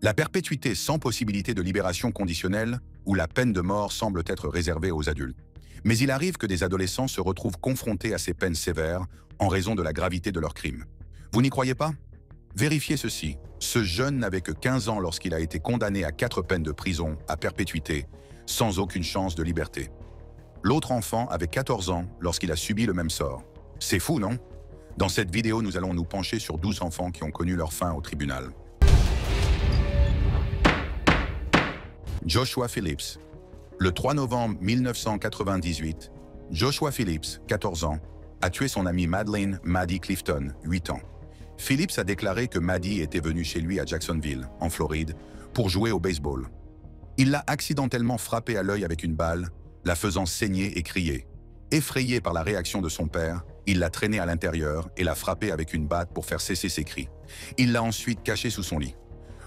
La perpétuité sans possibilité de libération conditionnelle ou la peine de mort semble être réservée aux adultes. Mais il arrive que des adolescents se retrouvent confrontés à ces peines sévères en raison de la gravité de leurs crimes. Vous n'y croyez pas? Vérifiez ceci. Ce jeune n'avait que 15 ans lorsqu'il a été condamné à 4 peines de prison à perpétuité, sans aucune chance de liberté. L'autre enfant avait 14 ans lorsqu'il a subi le même sort. C'est fou, non? Dans cette vidéo, nous allons nous pencher sur 12 enfants qui ont connu leur fin au tribunal. Joshua Phillips. Le 3 novembre 1998, Joshua Phillips, 14 ans, a tué son amie Madeleine Maddie Clifton, 8 ans. Phillips a déclaré que Maddie était venue chez lui à Jacksonville, en Floride, pour jouer au baseball. Il l'a accidentellement frappée à l'œil avec une balle, la faisant saigner et crier. Effrayé par la réaction de son père, il l'a traînée à l'intérieur et l'a frappée avec une batte pour faire cesser ses cris. Il l'a ensuite cachée sous son lit.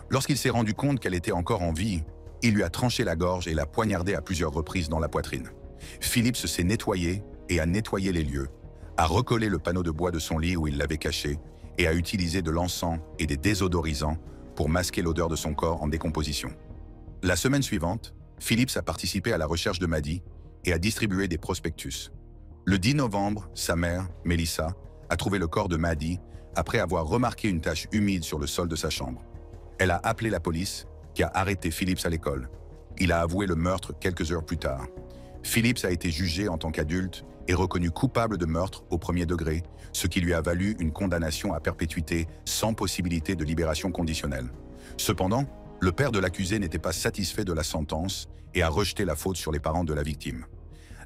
Lorsqu'il s'est rendu compte qu'elle était encore en vie, il lui a tranché la gorge et l'a poignardée à plusieurs reprises dans la poitrine. Phillips s'est nettoyé et a nettoyé les lieux, a recollé le panneau de bois de son lit où il l'avait caché et a utilisé de l'encens et des désodorisants pour masquer l'odeur de son corps en décomposition. La semaine suivante, Phillips a participé à la recherche de Maddie et a distribué des prospectus. Le 10 novembre, sa mère, Melissa, a trouvé le corps de Maddie après avoir remarqué une tache humide sur le sol de sa chambre. Elle a appelé la police, qui a arrêté Phillips à l'école. Il a avoué le meurtre quelques heures plus tard. Phillips a été jugé en tant qu'adulte et reconnu coupable de meurtre au premier degré, ce qui lui a valu une condamnation à perpétuité sans possibilité de libération conditionnelle. Cependant, le père de l'accusé n'était pas satisfait de la sentence et a rejeté la faute sur les parents de la victime.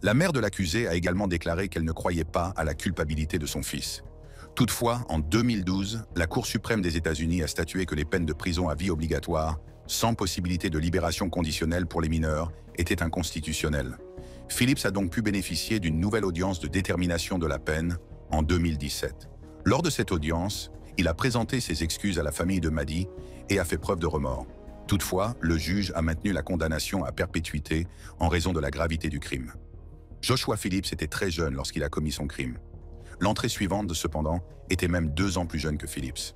La mère de l'accusé a également déclaré qu'elle ne croyait pas à la culpabilité de son fils. Toutefois, en 2012, la Cour suprême des États-Unis a statué que les peines de prison à vie obligatoires, sans possibilité de libération conditionnelle pour les mineurs, étaient inconstitutionnelles. Phillips a donc pu bénéficier d'une nouvelle audience de détermination de la peine en 2017. Lors de cette audience, il a présenté ses excuses à la famille de Maddie et a fait preuve de remords. Toutefois, le juge a maintenu la condamnation à perpétuité en raison de la gravité du crime. Joshua Phillips était très jeune lorsqu'il a commis son crime. L'entrée suivante, cependant, était même 2 ans plus jeune que Phillips.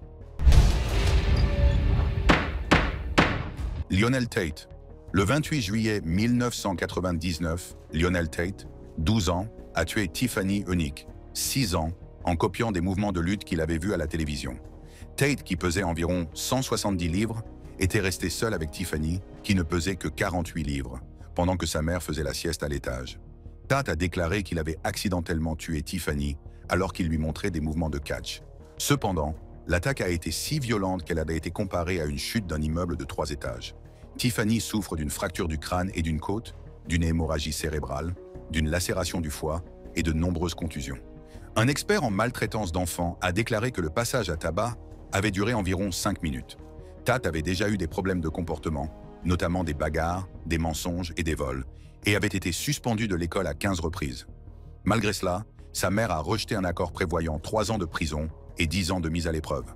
Lionel Tate. Le 28 juillet 1999, Lionel Tate, 12 ans, a tué Tiffany Eunice, 6 ans, en copiant des mouvements de lutte qu'il avait vus à la télévision. Tate, qui pesait environ 170 livres, était resté seul avec Tiffany, qui ne pesait que 48 livres, pendant que sa mère faisait la sieste à l'étage. Tate a déclaré qu'il avait accidentellement tué Tiffany alors qu'il lui montrait des mouvements de catch. Cependant, l'attaque a été si violente qu'elle a été comparée à une chute d'un immeuble de 3 étages. Tiffany souffre d'une fracture du crâne et d'une côte, d'une hémorragie cérébrale, d'une lacération du foie et de nombreuses contusions. Un expert en maltraitance d'enfants a déclaré que le passage à tabac avait duré environ 5 minutes. Tate avait déjà eu des problèmes de comportement, notamment des bagarres, des mensonges et des vols, et avait été suspendu de l'école à 15 reprises. Malgré cela, sa mère a rejeté un accord prévoyant 3 ans de prison et 10 ans de mise à l'épreuve.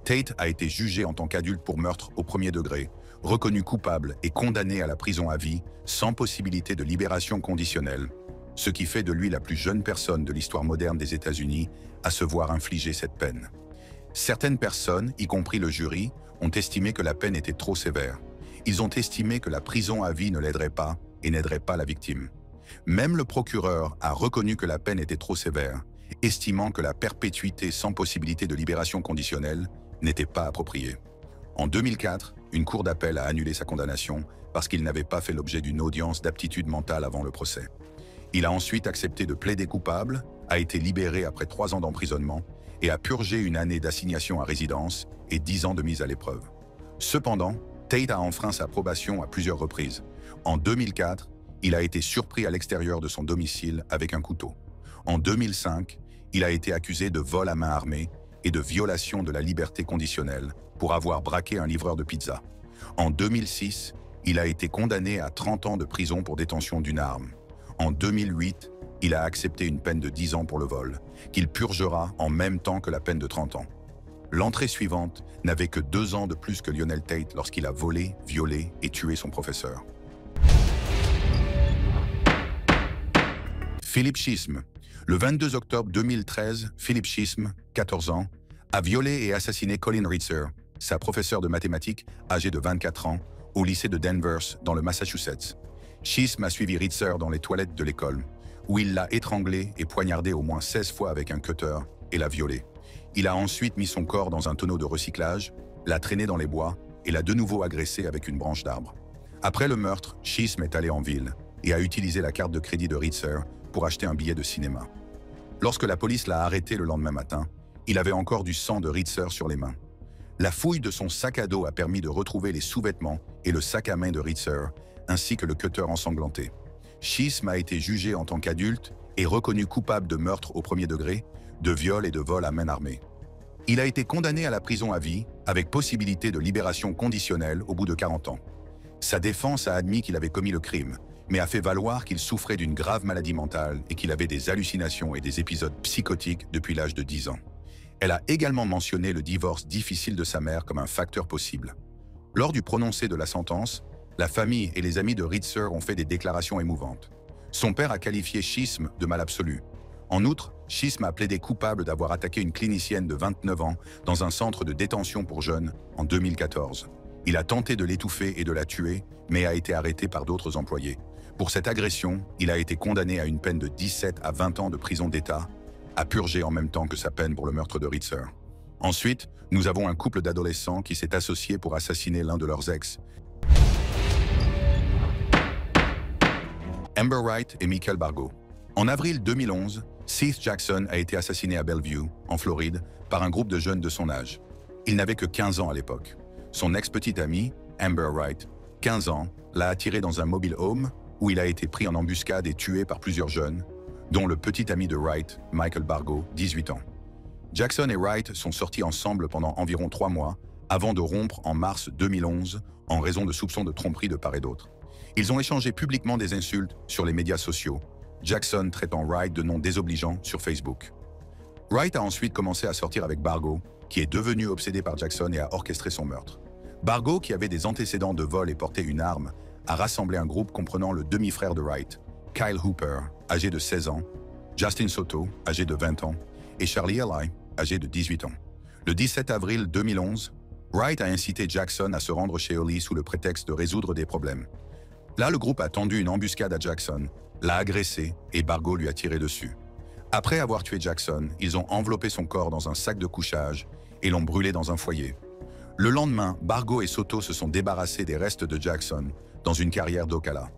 Tate a été jugé en tant qu'adulte pour meurtre au premier degré, reconnu coupable et condamné à la prison à vie sans possibilité de libération conditionnelle, ce qui fait de lui la plus jeune personne de l'histoire moderne des États-Unis à se voir infliger cette peine. Certaines personnes, y compris le jury, ont estimé que la peine était trop sévère. Ils ont estimé que la prison à vie ne l'aiderait pas et n'aiderait pas la victime. Même le procureur a reconnu que la peine était trop sévère, estimant que la perpétuité sans possibilité de libération conditionnelle n'était pas appropriée. En 2004, une cour d'appel a annulé sa condamnation parce qu'il n'avait pas fait l'objet d'une audience d'aptitude mentale avant le procès. Il a ensuite accepté de plaider coupable, a été libéré après 3 ans d'emprisonnement et a purgé une année d'assignation à résidence et 10 ans de mise à l'épreuve. Cependant, Tate a enfreint sa probation à plusieurs reprises. En 2004, il a été surpris à l'extérieur de son domicile avec un couteau. En 2005, il a été accusé de vol à main armée et de violation de la liberté conditionnelle pour avoir braqué un livreur de pizza. En 2006, il a été condamné à 30 ans de prison pour détention d'une arme. En 2008, il a accepté une peine de 10 ans pour le vol, qu'il purgera en même temps que la peine de 30 ans. L'entrée suivante n'avait que 2 ans de plus que Lionel Tate lorsqu'il a volé, violé et tué son professeur. Philip Chisholm. Le 22 octobre 2013, Philip Chisholm, 14 ans, a violé et assassiné Colin Ritzer, sa professeure de mathématiques, âgée de 24 ans, au lycée de Danvers, dans le Massachusetts. Chisholm a suivi Ritzer dans les toilettes de l'école, où il l'a étranglée et poignardée au moins 16 fois avec un cutter et l'a violée. Il a ensuite mis son corps dans un tonneau de recyclage, l'a traîné dans les bois et l'a de nouveau agressé avec une branche d'arbre. Après le meurtre, Chisholm est allé en ville et a utilisé la carte de crédit de Ritzer pour acheter un billet de cinéma. Lorsque la police l'a arrêté le lendemain matin, il avait encore du sang de Ritzer sur les mains. La fouille de son sac à dos a permis de retrouver les sous-vêtements et le sac à main de Ritzer, ainsi que le cutter ensanglanté. Chisholm a été jugé en tant qu'adulte et reconnu coupable de meurtre au premier degré, de viol et de vol à main armée. Il a été condamné à la prison à vie, avec possibilité de libération conditionnelle au bout de 40 ans. Sa défense a admis qu'il avait commis le crime, mais a fait valoir qu'il souffrait d'une grave maladie mentale et qu'il avait des hallucinations et des épisodes psychotiques depuis l'âge de 10 ans. Elle a également mentionné le divorce difficile de sa mère comme un facteur possible. Lors du prononcé de la sentence, la famille et les amis de Ritzer ont fait des déclarations émouvantes. Son père a qualifié Chisholm de mal absolu. En outre, Chisholm a plaidé coupable d'avoir attaqué une clinicienne de 29 ans dans un centre de détention pour jeunes en 2014. Il a tenté de l'étouffer et de la tuer, mais a été arrêté par d'autres employés. Pour cette agression, il a été condamné à une peine de 17 à 20 ans de prison d'État, à purger en même temps que sa peine pour le meurtre de Ritzer. Ensuite, nous avons un couple d'adolescents qui s'est associé pour assassiner l'un de leurs ex, Amber Wright et Michael Bargo. En avril 2011, Seth Jackson a été assassiné à Bellevue, en Floride, par un groupe de jeunes de son âge. Il n'avait que 15 ans à l'époque. Son ex-petite amie, Amber Wright, 15 ans, l'a attiré dans un mobile home où il a été pris en embuscade et tué par plusieurs jeunes, dont le petit ami de Wright, Michael Bargo, 18 ans. Jackson et Wright sont sortis ensemble pendant environ 3 mois, avant de rompre en mars 2011 en raison de soupçons de tromperie de part et d'autre. Ils ont échangé publiquement des insultes sur les médias sociaux, Jackson traitant Wright de noms désobligeants sur Facebook. Wright a ensuite commencé à sortir avec Bargo, qui est devenu obsédé par Jackson et a orchestré son meurtre. Bargo, qui avait des antécédents de vol et portait une arme, a rassemblé un groupe comprenant le demi-frère de Wright, Kyle Hooper, âgé de 16 ans, Justin Soto, âgé de 20 ans, et Charlie Ely, âgé de 18 ans. Le 17 avril 2011, Wright a incité Jackson à se rendre chez Ely sous le prétexte de résoudre des problèmes. Là, le groupe a tendu une embuscade à Jackson, l'a agressé et Bargo lui a tiré dessus. Après avoir tué Jackson, ils ont enveloppé son corps dans un sac de couchage et l'ont brûlé dans un foyer. Le lendemain, Bargo et Soto se sont débarrassés des restes de Jackson dans une carrière d'Ocala.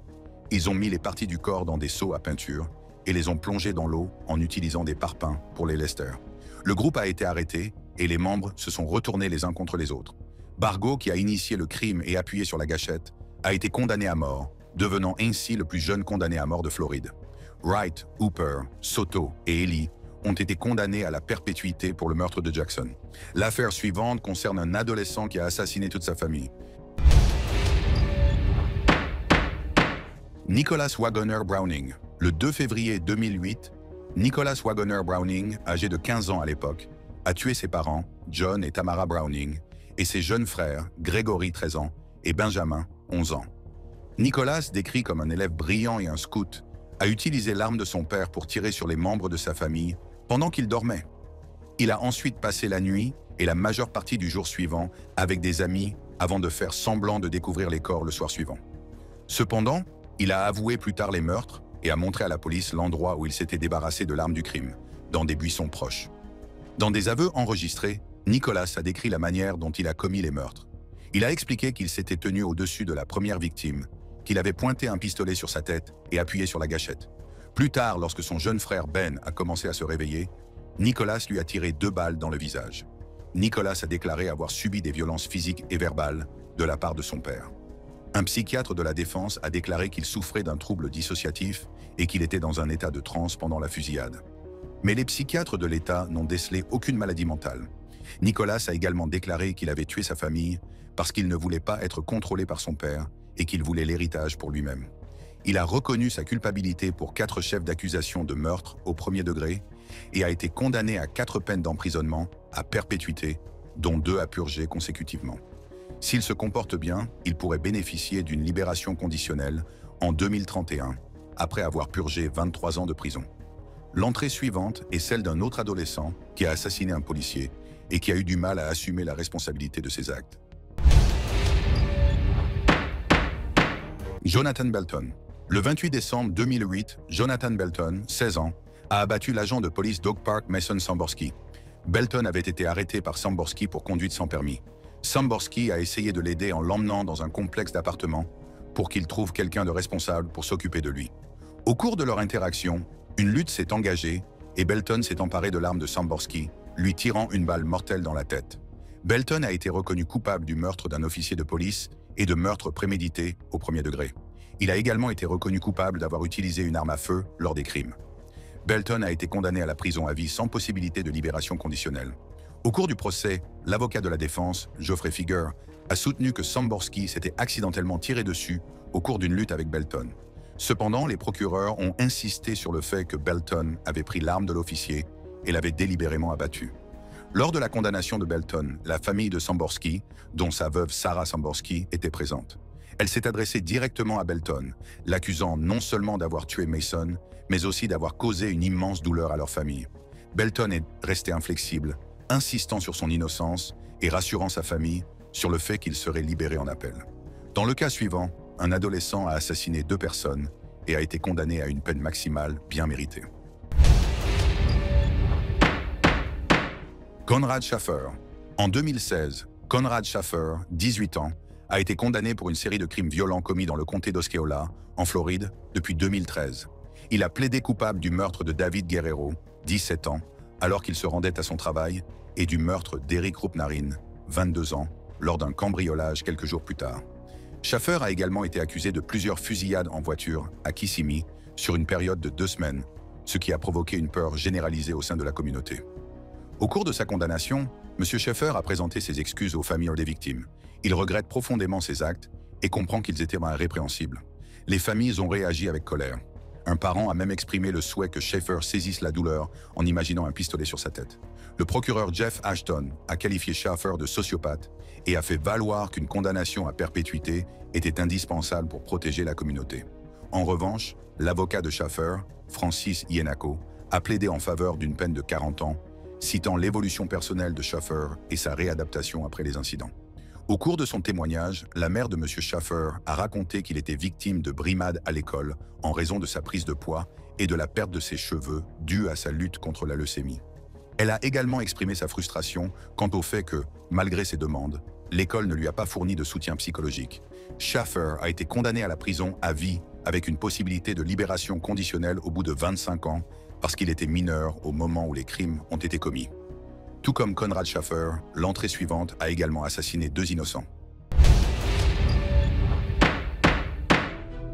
Ils ont mis les parties du corps dans des seaux à peinture et les ont plongés dans l'eau en utilisant des parpaings pour les lester. Le groupe a été arrêté et les membres se sont retournés les uns contre les autres. Bargo, qui a initié le crime et appuyé sur la gâchette, a été condamné à mort, devenant ainsi le plus jeune condamné à mort de Floride. Wright, Hooper, Soto et Ely ont été condamnés à la perpétuité pour le meurtre de Jackson. L'affaire suivante concerne un adolescent qui a assassiné toute sa famille. Nicholas Wagoner Browning. Le 2 février 2008, Nicholas Wagoner Browning, âgé de 15 ans à l'époque, a tué ses parents, John et Tamara Browning, et ses jeunes frères, Gregory, 13 ans, et Benjamin, 11 ans. Nicholas, décrit comme un élève brillant et un scout, a utilisé l'arme de son père pour tirer sur les membres de sa famille pendant qu'il dormait. Il a ensuite passé la nuit et la majeure partie du jour suivant avec des amis avant de faire semblant de découvrir les corps le soir suivant. Cependant, il a avoué plus tard les meurtres et a montré à la police l'endroit où il s'était débarrassé de l'arme du crime, dans des buissons proches. Dans des aveux enregistrés, Nicholas a décrit la manière dont il a commis les meurtres. Il a expliqué qu'il s'était tenu au-dessus de la première victime, qu'il avait pointé un pistolet sur sa tête et appuyé sur la gâchette. Plus tard, lorsque son jeune frère Ben a commencé à se réveiller, Nicholas lui a tiré 2 balles dans le visage. Nicholas a déclaré avoir subi des violences physiques et verbales de la part de son père. Un psychiatre de la défense a déclaré qu'il souffrait d'un trouble dissociatif et qu'il était dans un état de transe pendant la fusillade. Mais les psychiatres de l'État n'ont décelé aucune maladie mentale. Nicholas a également déclaré qu'il avait tué sa famille parce qu'il ne voulait pas être contrôlé par son père et qu'il voulait l'héritage pour lui-même. Il a reconnu sa culpabilité pour 4 chefs d'accusation de meurtre au premier degré et a été condamné à 4 peines d'emprisonnement à perpétuité, dont 2 à purger consécutivement. S'il se comporte bien, il pourrait bénéficier d'une libération conditionnelle en 2031, après avoir purgé 23 ans de prison. L'entrée suivante est celle d'un autre adolescent qui a assassiné un policier et qui a eu du mal à assumer la responsabilité de ses actes. Jonathan Belton. Le 28 décembre 2008, Jonathan Belton, 16 ans, a abattu l'agent de police Doug Park Mason Samborski. Belton avait été arrêté par Samborski pour conduite sans permis. Samborski a essayé de l'aider en l'emmenant dans un complexe d'appartements pour qu'il trouve quelqu'un de responsable pour s'occuper de lui. Au cours de leur interaction, une lutte s'est engagée et Belton s'est emparé de l'arme de Samborski, lui tirant une balle mortelle dans la tête. Belton a été reconnu coupable du meurtre d'un officier de police et de meurtre prémédité au premier degré. Il a également été reconnu coupable d'avoir utilisé une arme à feu lors des crimes. Belton a été condamné à la prison à vie sans possibilité de libération conditionnelle. Au cours du procès, l'avocat de la défense, Geoffrey Fieger, a soutenu que Samborski s'était accidentellement tiré dessus au cours d'une lutte avec Belton. Cependant, les procureurs ont insisté sur le fait que Belton avait pris l'arme de l'officier et l'avait délibérément abattu. Lors de la condamnation de Belton, la famille de Samborski, dont sa veuve Sarah Samborski, était présente. Elle s'est adressée directement à Belton, l'accusant non seulement d'avoir tué Mason, mais aussi d'avoir causé une immense douleur à leur famille. Belton est resté inflexible, insistant sur son innocence et rassurant sa famille sur le fait qu'il serait libéré en appel. Dans le cas suivant, un adolescent a assassiné 2 personnes et a été condamné à une peine maximale bien méritée. Conrad Schaffer. En 2016, Conrad Schaffer, 18 ans, a été condamné pour une série de crimes violents commis dans le comté d'Osceola, en Floride, depuis 2013. Il a plaidé coupable du meurtre de David Guerrero, 17 ans, alors qu'il se rendait à son travail, et du meurtre d'Eric Roupnarin, 22 ans, lors d'un cambriolage quelques jours plus tard. Schaffer a également été accusé de plusieurs fusillades en voiture à Kissimmee sur une période de 2 semaines, ce qui a provoqué une peur généralisée au sein de la communauté. Au cours de sa condamnation, M. Schaffer a présenté ses excuses aux familles des victimes. Il regrette profondément ses actes et comprend qu'ils étaient répréhensibles. Les familles ont réagi avec colère. Un parent a même exprimé le souhait que Schaffer saisisse la douleur en imaginant un pistolet sur sa tête. Le procureur Jeff Ashton a qualifié Schaffer de sociopathe et a fait valoir qu'une condamnation à perpétuité était indispensable pour protéger la communauté. En revanche, l'avocat de Schaffer, Francis Iennaco, a plaidé en faveur d'une peine de 40 ans, citant l'évolution personnelle de Schaffer et sa réadaptation après les incidents. Au cours de son témoignage, la mère de M. Schaffer a raconté qu'il était victime de brimades à l'école en raison de sa prise de poids et de la perte de ses cheveux due à sa lutte contre la leucémie. Elle a également exprimé sa frustration quant au fait que, malgré ses demandes, l'école ne lui a pas fourni de soutien psychologique. Schaffer a été condamné à la prison à vie avec une possibilité de libération conditionnelle au bout de 25 ans parce qu'il était mineur au moment où les crimes ont été commis. Tout comme Conrad Schaffer, l'entrée suivante a également assassiné 2 innocents.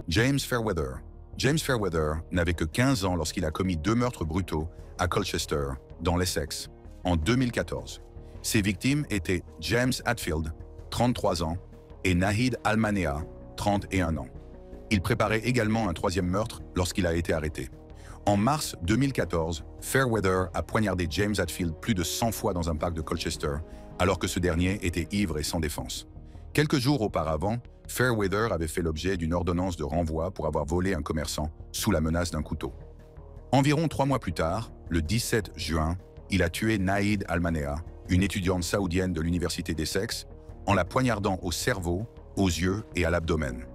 James Fairweather. James Fairweather n'avait que 15 ans lorsqu'il a commis 2 meurtres brutaux à Colchester, dans l'Essex, en 2014. Ses victimes étaient James Hatfield, 33 ans, et Nahid Almanea, 31 ans. Il préparait également un 3e meurtre lorsqu'il a été arrêté. En mars 2014, Fairweather a poignardé James Hatfield plus de 100 fois dans un parc de Colchester, alors que ce dernier était ivre et sans défense. Quelques jours auparavant, Fairweather avait fait l'objet d'une ordonnance de renvoi pour avoir volé un commerçant sous la menace d'un couteau. Environ 3 mois plus tard, le 17 juin, il a tué Nahid Almanea, une étudiante saoudienne de l'université d'Essex, en la poignardant au cerveau, aux yeux et à l'abdomen.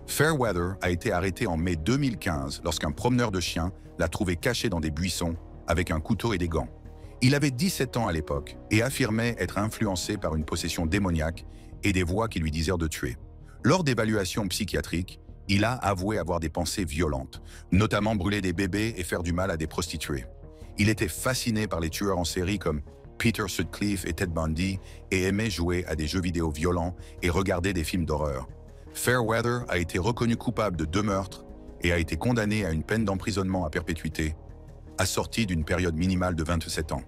Fairweather a été arrêté en mai 2015 lorsqu'un promeneur de chiens l'a trouvé caché dans des buissons avec un couteau et des gants. Il avait 17 ans à l'époque et affirmait être influencé par une possession démoniaque et des voix qui lui disaient de tuer. Lors d'évaluations psychiatriques, il a avoué avoir des pensées violentes, notamment brûler des bébés et faire du mal à des prostituées. Il était fasciné par les tueurs en série comme Peter Sutcliffe et Ted Bundy et aimait jouer à des jeux vidéo violents et regarder des films d'horreur. Fairweather a été reconnu coupable de 2 meurtres et a été condamné à une peine d'emprisonnement à perpétuité, assortie d'une période minimale de 27 ans.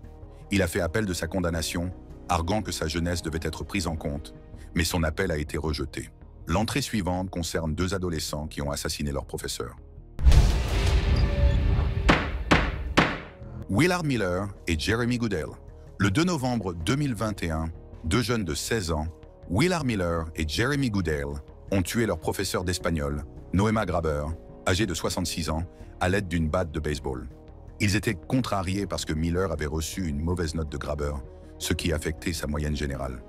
Il a fait appel de sa condamnation, arguant que sa jeunesse devait être prise en compte, mais son appel a été rejeté. L'entrée suivante concerne 2 adolescents qui ont assassiné leur professeur. Willard Miller et Jeremy Goodale. Le 2 novembre 2021, 2 jeunes de 16 ans, Willard Miller et Jeremy Goodale, ont tué leur professeur d'espagnol, Noema Graber, âgé de 66 ans, à l'aide d'une batte de baseball. Ils étaient contrariés parce que Miller avait reçu une mauvaise note de Graber, ce qui affectait sa moyenne générale.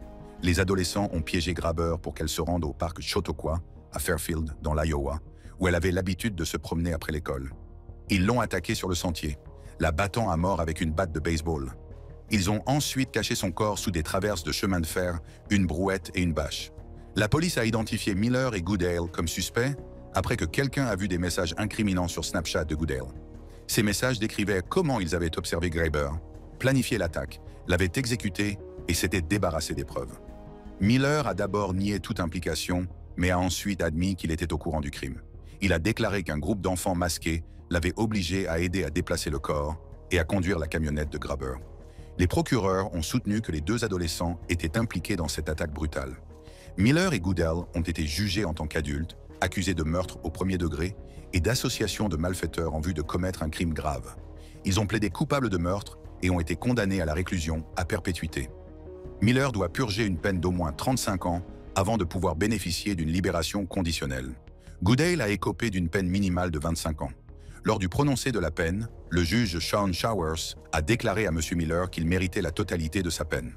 Les adolescents ont piégé Grabber pour qu'elle se rende au parc Chautauqua, à Fairfield, dans l'Iowa, où elle avait l'habitude de se promener après l'école. Ils l'ont attaquée sur le sentier, la battant à mort avec une batte de baseball. Ils ont ensuite caché son corps sous des traverses de chemin de fer, une brouette et une bâche. La police a identifié Miller et Goodale comme suspects après que quelqu'un a vu des messages incriminants sur Snapchat de Goodale. Ces messages décrivaient comment ils avaient observé Grabber, planifié l'attaque, l'avaient exécuté et s'étaient débarrassés des preuves. Miller a d'abord nié toute implication, mais a ensuite admis qu'il était au courant du crime. Il a déclaré qu'un groupe d'enfants masqués l'avait obligé à aider à déplacer le corps et à conduire la camionnette de Grabber. Les procureurs ont soutenu que les deux adolescents étaient impliqués dans cette attaque brutale. Miller et Goodale ont été jugés en tant qu'adultes, accusés de meurtre au premier degré et d'association de malfaiteurs en vue de commettre un crime grave. Ils ont plaidé coupables de meurtre et ont été condamnés à la réclusion à perpétuité. Miller doit purger une peine d'au moins 35 ans avant de pouvoir bénéficier d'une libération conditionnelle. Goodale a écopé d'une peine minimale de 25 ans. Lors du prononcé de la peine, le juge Sean Showers a déclaré à M. Miller qu'il méritait la totalité de sa peine.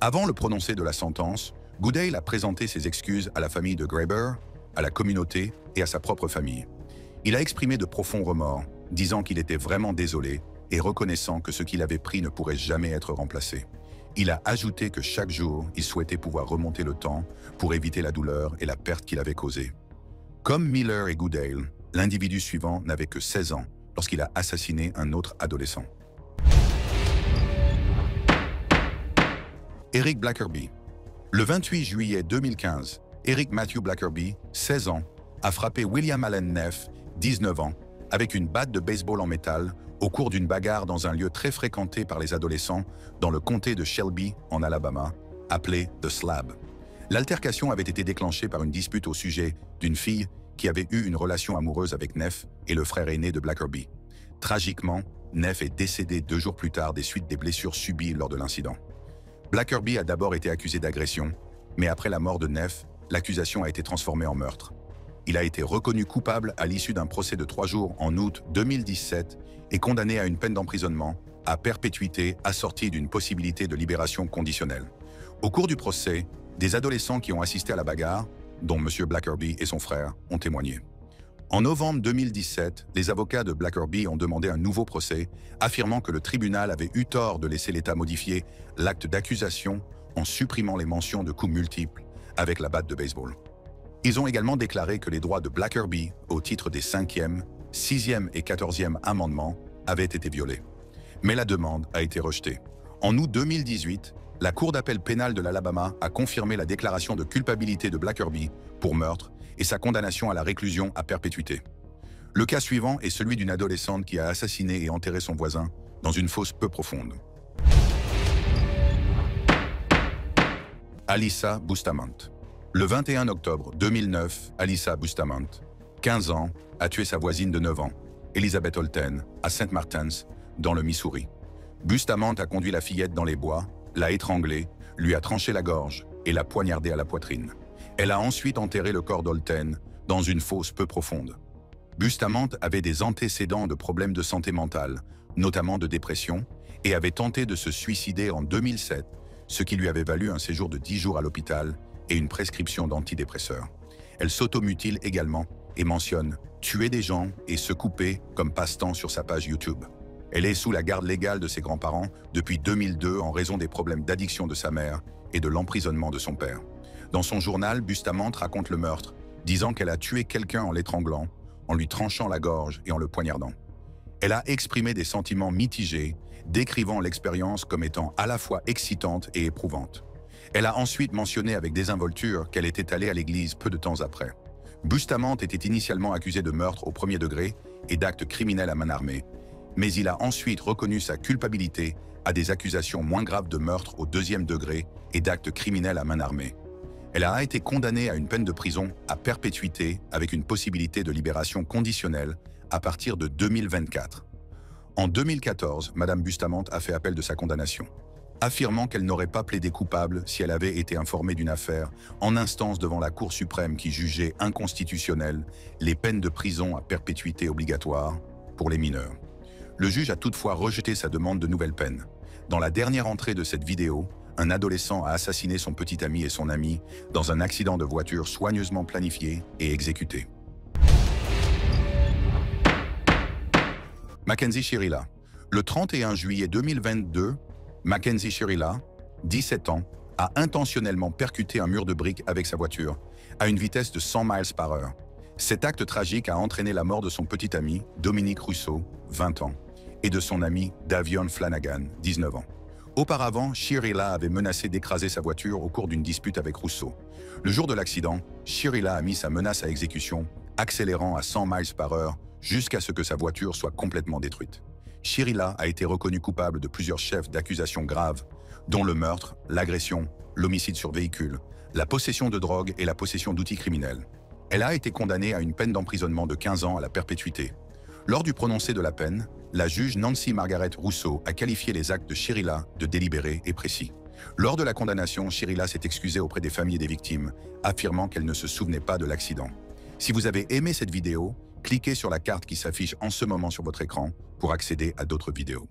Avant le prononcé de la sentence, Goodale a présenté ses excuses à la famille de Grabber, à la communauté et à sa propre famille. Il a exprimé de profonds remords, disant qu'il était vraiment désolé et reconnaissant que ce qu'il avait pris ne pourrait jamais être remplacé. Il a ajouté que chaque jour, il souhaitait pouvoir remonter le temps pour éviter la douleur et la perte qu'il avait causée. Comme Miller et Goodale, l'individu suivant n'avait que 16 ans lorsqu'il a assassiné un autre adolescent. Eric Blackerby. Le 28 juillet 2015, Eric Matthew Blackerby, 16 ans, a frappé William Allen Neff, 19 ans, avec une batte de baseball en métal au cours d'une bagarre dans un lieu très fréquenté par les adolescents dans le comté de Shelby, en Alabama, appelé The Slab. L'altercation avait été déclenchée par une dispute au sujet d'une fille qui avait eu une relation amoureuse avec Neff et le frère aîné de Blackerby. Tragiquement, Neff est décédé 2 jours plus tard des suites des blessures subies lors de l'incident. Blackerby a d'abord été accusé d'agression, mais après la mort de Neff, l'accusation a été transformée en meurtre. Il a été reconnu coupable à l'issue d'un procès de 3 jours en août 2017 et condamné à une peine d'emprisonnement à perpétuité assortie d'une possibilité de libération conditionnelle. Au cours du procès, des adolescents qui ont assisté à la bagarre, dont M. Blackerby et son frère, ont témoigné. En novembre 2017, les avocats de Blackerby ont demandé un nouveau procès, affirmant que le tribunal avait eu tort de laisser l'État modifier l'acte d'accusation en supprimant les mentions de coups multiples avec la batte de baseball. Ils ont également déclaré que les droits de Blackerby, au titre des 5e, 6e et 14e amendements, avaient été violés. Mais la demande a été rejetée. En août 2018, la Cour d'appel pénale de l'Alabama a confirmé la déclaration de culpabilité de Blackerby pour meurtre et sa condamnation à la réclusion à perpétuité. Le cas suivant est celui d'une adolescente qui a assassiné et enterré son voisin dans une fosse peu profonde. Alyssa Bustamante. Le 21 octobre 2009, Alyssa Bustamante, 15 ans, a tué sa voisine de 9 ans, Elizabeth Holten, à St. Martins, dans le Missouri. Bustamante a conduit la fillette dans les bois, l'a étranglée, lui a tranché la gorge et l'a poignardée à la poitrine. Elle a ensuite enterré le corps d'Holten dans une fosse peu profonde. Bustamante avait des antécédents de problèmes de santé mentale, notamment de dépression, et avait tenté de se suicider en 2007, ce qui lui avait valu un séjour de 10 jours à l'hôpital et une prescription d'antidépresseurs. Elle s'automutile également et mentionne « tuer des gens et se couper » comme passe-temps sur sa page YouTube. Elle est sous la garde légale de ses grands-parents depuis 2002 en raison des problèmes d'addiction de sa mère et de l'emprisonnement de son père. Dans son journal, Bustamante raconte le meurtre, disant qu'elle a tué quelqu'un en l'étranglant, en lui tranchant la gorge et en le poignardant. Elle a exprimé des sentiments mitigés, décrivant l'expérience comme étant à la fois excitante et éprouvante. Elle a ensuite mentionné avec désinvolture qu'elle était allée à l'église peu de temps après. Bustamante était initialement accusée de meurtre au premier degré et d'actes criminels à main armée, mais il a ensuite reconnu sa culpabilité à des accusations moins graves de meurtre au deuxième degré et d'actes criminels à main armée. Elle a été condamnée à une peine de prison à perpétuité avec une possibilité de libération conditionnelle à partir de 2024. En 2014, Mme Bustamante a fait appel de sa condamnation, affirmant qu'elle n'aurait pas plaidé coupable si elle avait été informée d'une affaire en instance devant la Cour suprême qui jugeait inconstitutionnelles les peines de prison à perpétuité obligatoire pour les mineurs. Le juge a toutefois rejeté sa demande de nouvelle peine, Dans la dernière entrée de cette vidéo, un adolescent a assassiné son petit ami et son ami dans un accident de voiture soigneusement planifié et exécuté. Mackenzie Shirilla. Le 31 juillet 2022, Mackenzie Shirilla, 17 ans, a intentionnellement percuté un mur de briques avec sa voiture, à une vitesse de 100 miles par heure. Cet acte tragique a entraîné la mort de son petit ami, Dominique Rousseau, 20 ans, et de son ami, Davion Flanagan, 19 ans. Auparavant, Shirilla avait menacé d'écraser sa voiture au cours d'une dispute avec Rousseau. Le jour de l'accident, Shirilla a mis sa menace à exécution, accélérant à 100 miles par heure jusqu'à ce que sa voiture soit complètement détruite. Shirilla a été reconnue coupable de plusieurs chefs d'accusation graves, dont le meurtre, l'agression, l'homicide sur véhicule, la possession de drogue et la possession d'outils criminels. Elle a été condamnée à une peine d'emprisonnement de 15 ans à la perpétuité. Lors du prononcé de la peine, la juge Nancy Margaret Rousseau a qualifié les actes de Shirilla de délibérés et précis. Lors de la condamnation, Shirilla s'est excusée auprès des familles des victimes, affirmant qu'elle ne se souvenait pas de l'accident. Si vous avez aimé cette vidéo, cliquez sur la carte qui s'affiche en ce moment sur votre écran pour accéder à d'autres vidéos.